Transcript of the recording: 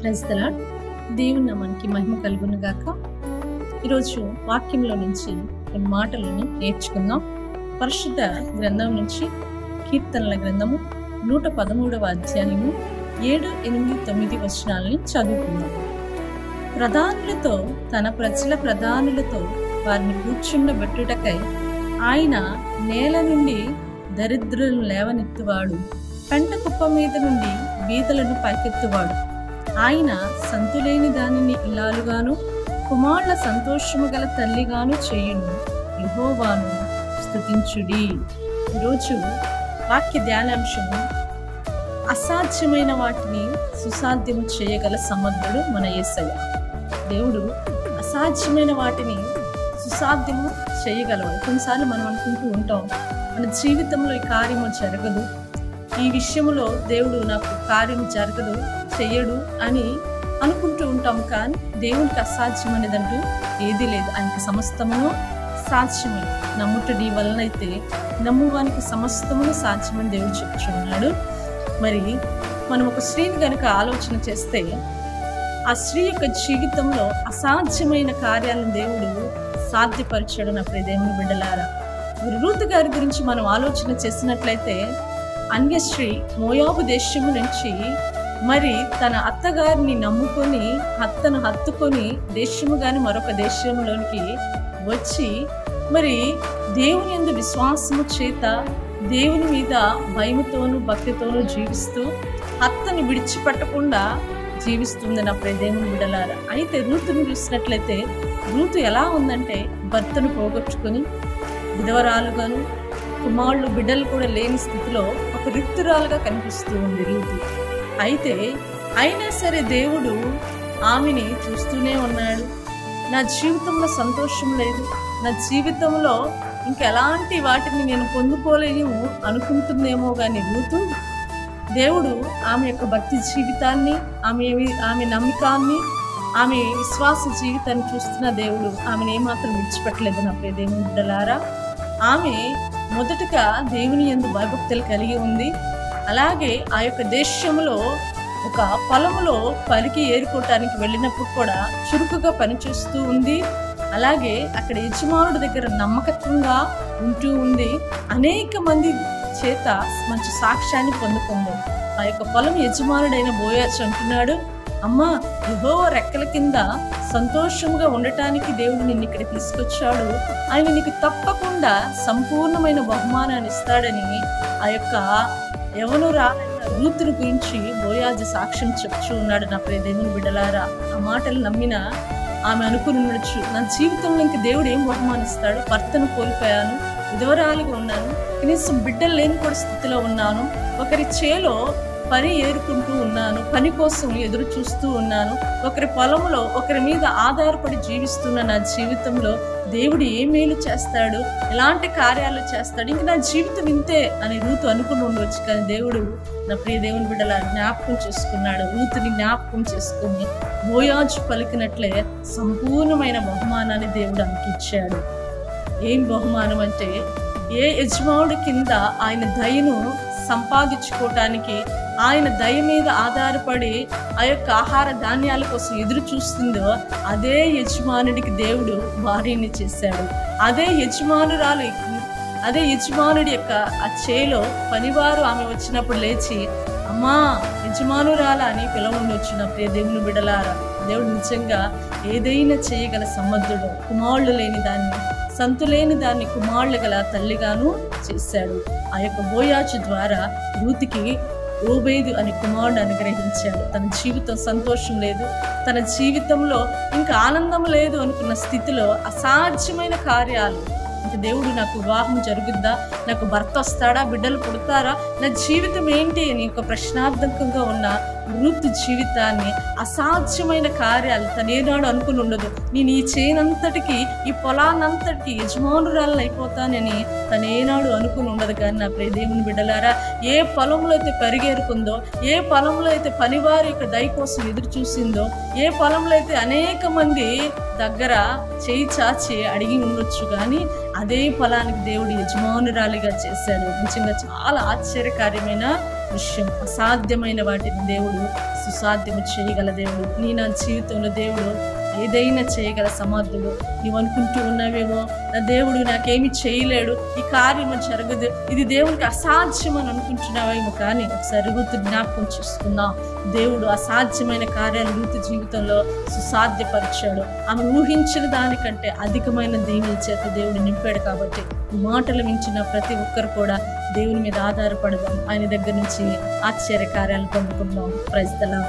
Praise the lord. దేవుని నామానికి మహిమ కలుగును గాక. ఈరోజు వాక్యంలో నుంచి కొన్ని మాటలను నేర్చుకుందాం. పరిశుద్ధ గ్రంథం నుంచి కీర్తనల గ్రంథము 113వ అధ్యాయము 7, 8, 9 వచనాలని చదువుకుందాం. ప్రధానులతో తన ప్రజల ప్రధానులతో వారిని కూర్చుండబెట్టుటకై ఆయన నేల నుండి దరిద్రులను లేవనెత్తువాడు, పెంట కుప్ప మీద నుండి బీదలను పైకెత్తువాడు. ఆయన సంతులేని దానిని ఇల్లాలుగాను కుమారుల సంతోషము గల తల్లిగాను చేయును. యెహోవాను స్తుతించుడి. ఈరోజు వాక్య ధ్యానాంశము, అసాధ్యమైన వాటిని సుసాధ్యము చేయగల సమర్థుడు మన యేసయ్య. దేవుడు అసాధ్యమైన వాటిని సుసాధ్యము చేయగలవాడు. కొన్నిసార్లు మనం అనుకుంటూ ఉంటాం, మన జీవితంలో ఈ కార్యము జరగదు, ఈ విషయంలో దేవుడు నాకు కార్యం జరగదు, చెయ్యడు అని అనుకుంటూ ఉంటాం. కానీ దేవునికి అసాధ్యమైనదంటూ ఏదీ లేదు. ఆయనకి సమస్తమును సాధ్యమే. నమ్ముటడి వలనైతే నమ్మువానికి సమస్తమును సాధ్యమని దేవుడు చెప్తున్నాడు. మరి మనం ఒక స్త్రీని కనుక ఆలోచన చేస్తే, ఆ స్త్రీ యొక్క జీవితంలో అసాధ్యమైన కార్యాలను దేవుడు సాధ్యపరిచాడు. నా ప్రియ దేవుని బిడ్డలారా, రూతు గారి గురించి మనం ఆలోచన చేసినట్లయితే, అన్యశ్రీ మోయాబు దేశము నుంచి మరి తన అత్తగారిని నమ్ముకొని అత్తను హత్తుకొని దేశము గాని మరొక దేశంలోనికి వచ్చి మరి దేవుని యందు విశ్వాసము చేత దేవుని మీద భయముతోనూ భక్తితోనూ జీవిస్తూ అత్తను విడిచిపెట్టకుండా జీవిస్తుంది. నా ప్రియ దేవుని బిడ్డలారా, అయితే రూతును చూసినట్లయితే, రూతు ఎలా ఉందంటే, భర్తను పోగొట్టుకొని విధవరాలుగాను కుమారులు బిడ్డలు కూడా లేని స్థితిలో ఒక రిక్తురాలుగా కనిపిస్తూ ఉంది రూతు. అయితే అయినా సరే దేవుడు ఆమెని చూస్తూనే ఉన్నాడు. నా జీవితంలో సంతోషం లేదు, నా జీవితంలో ఇంకెలాంటి వాటిని నేను పొందుకోలేను అనుకుంటుందేమో కానీ రూతు, దేవుడు ఆమె యొక్క భక్తి జీవితాన్ని, ఆమె నమ్మకాన్ని, ఆమె విశ్వాస జీవితాన్ని చూస్తున్న దేవుడు ఆమెను ఏమాత్రం విడిచిపెట్టలేదు. నా ప్రియ దేవుని బిడ్డలారా, ఆమె మొదటగా దేవుని యందు భయభక్తులు కలిగి ఉంది. అలాగే ఆ యొక్క దేశంలో ఒక పొలములో పలికి ఏరుకోవటానికి వెళ్ళినప్పుడు కూడా చురుకుగా పనిచేస్తూ ఉంది. అలాగే అక్కడ యజమానుడి దగ్గర నమ్మకత్వంగా ఉంటూ ఉంది. అనేక మంది చేత మంచి సాక్ష్యాన్ని పొందుకుంది. ఆ యొక్క పొలం యజమానుడైన బోయాజు అంటున్నాడు, అమ్మా, యెహోవా రెక్కల కింద సంతోషంగా ఉండటానికి దేవుడు నిన్ను ఇక్కడ తీసుకొచ్చాడు, ఆయన నీకు తప్పకుండా సంపూర్ణమైన బహుమానాన్ని ఇస్తాడని ఆ యొక్క యవనురాలైన రూతుని గురించి బోయాజు సాక్ష్యం చెప్తూ ఉన్నాడు. నా ప్రియ దేవుని బిడ్డలారా, ఆ మాటలు నమ్మిన ఆమె అనుకుని ఉండొచ్చు, నా జీవితంలో ఇంక దేవుడు ఏం బహుమానిస్తాడు, భర్తను కోల్పోయాను, విధవరాలుగా ఉన్నాను, కనీసం బిడ్డలు లేని కూడా స్థితిలో ఉన్నాను, ఒకరి చేలో పని ఏరుకుంటూ ఉన్నాను, పని కోసం ఎదురు చూస్తూ ఉన్నాను, ఒకరి పొలంలో ఒకరి మీద ఆధారపడి జీవిస్తున్న నా జీవితంలో దేవుడు ఏ మేలు చేస్తాడు, ఎలాంటి కార్యాలు చేస్తాడు, ఇంక నా జీవితం ఇంతే అని రూతు అనుకుని ఉండవచ్చు. కానీ దేవుడు, నా ప్రియ దేవుని బిడ్డలా, జ్ఞాపకం చేసుకున్నాడు. రూతుని జ్ఞాపకం చేసుకుని బోయాజు పలికినట్లే సంపూర్ణమైన బహుమానాన్ని దేవుడు ఆమెకి ఇచ్చాడు. ఏం బహుమానం అంటే, ఏ యజమానుడి కింద ఆయన దయను సంపాదించుకోవటానికి, ఆయన దయ మీద ఆధారపడి ఆ యొక్క ఆహార ధాన్యాల కోసం ఎదురు చూస్తుందో అదే యజమానుడికి దేవుడు భార్యని చేశాడు. అదే యజమానుడి యొక్క ఆ చేలో పనివారు ఆమె వచ్చినప్పుడు లేచి, అమ్మా యజమానురాలా అని పిలవండొచ్చు. నా ప్రియ దేవుని బిడ్డలారా, దేవుడు నిజంగా ఏదైనా చేయగల సమర్థుడు. కుమారులు లేని దాన్ని, సంతులేని దాన్ని కుమారులు గల తల్లిగాను చేశాడు. ఆ యొక్క బోయాజు ద్వారా రూతుకి ఓబేదు అనే కుమారుడు అనుగ్రహించాడు. తన జీవితం సంతోషం లేదు, తన జీవితంలో ఇంకా ఆనందం లేదు అనుకున్న స్థితిలో అసాధ్యమైన కార్యాలు, ఇంకా దేవుడు నాకు వివాహం జరుగుద్దా, నాకు భర్త వస్తాడా, బిడ్డలు పుడతారా, నా జీవితం ఏంటి అని ఒక ప్రశ్నార్థకంగా ఉన్న రూతు జీవితాన్ని, అసాధ్యమైన కార్యాలు తను ఏనాడు అనుకుని ఉండదు. నేను ఈ చేనంతటికి, ఈ పొలానంతటికి యజమానురాలను అయిపోతానని తను ఏనాడు అనుకుని ఉండదు. కానీ నా ప్రియ దేవుని బిడ్డలారా, ఏ పొలంలో అయితే పరిగెరుకుందో, ఏ పొలంలో అయితే పనివారి యొక్క దయ కోసం ఎదురు చూసిందో, ఏ పొలంలో అయితే అనేక మంది దగ్గర చేయి చాచి అడిగి ఉండొచ్చు, కానీ అదే పొలానికి దేవుడు యజమానురాలిగా చేశాడు. నిజంగా చాలా ఆశ్చర్యకార్యమైన విషయం. అసాధ్యమైన వాటిని దేవుడు సుసాధ్యము చేయగల దేవుడు. నా జీవితంలో దేవుడు ఏదైనా చేయగల సమర్థుడు. నువ్వు అనుకుంటూ ఉన్నావేమో, నా దేవుడు నాకేమి చేయలేడు, ఈ కార్యము జరగదు, ఇది దేవునికి అసాధ్యం అని అనుకుంటున్నావేమో. కానీ ఒకసారి రూతు జ్ఞాపకం చేసుకుందాం. దేవుడు అసాధ్యమైన కార్యాలు రూతు జీవితంలో సుసాధ్యపరిచాడు. ఆమె ఊహించిన దానికంటే అధికమైన దీవెనల చేత దేవుడు నింపాడు. కాబట్టి మాటలు మించిన ప్రతి ఒక్కరు కూడా దేవుని మీద ఆధారపడదాం. ఆయన దగ్గర నుంచి ఆశ్చర్య కార్యాలు పొందుకుందాం. Praise the lord.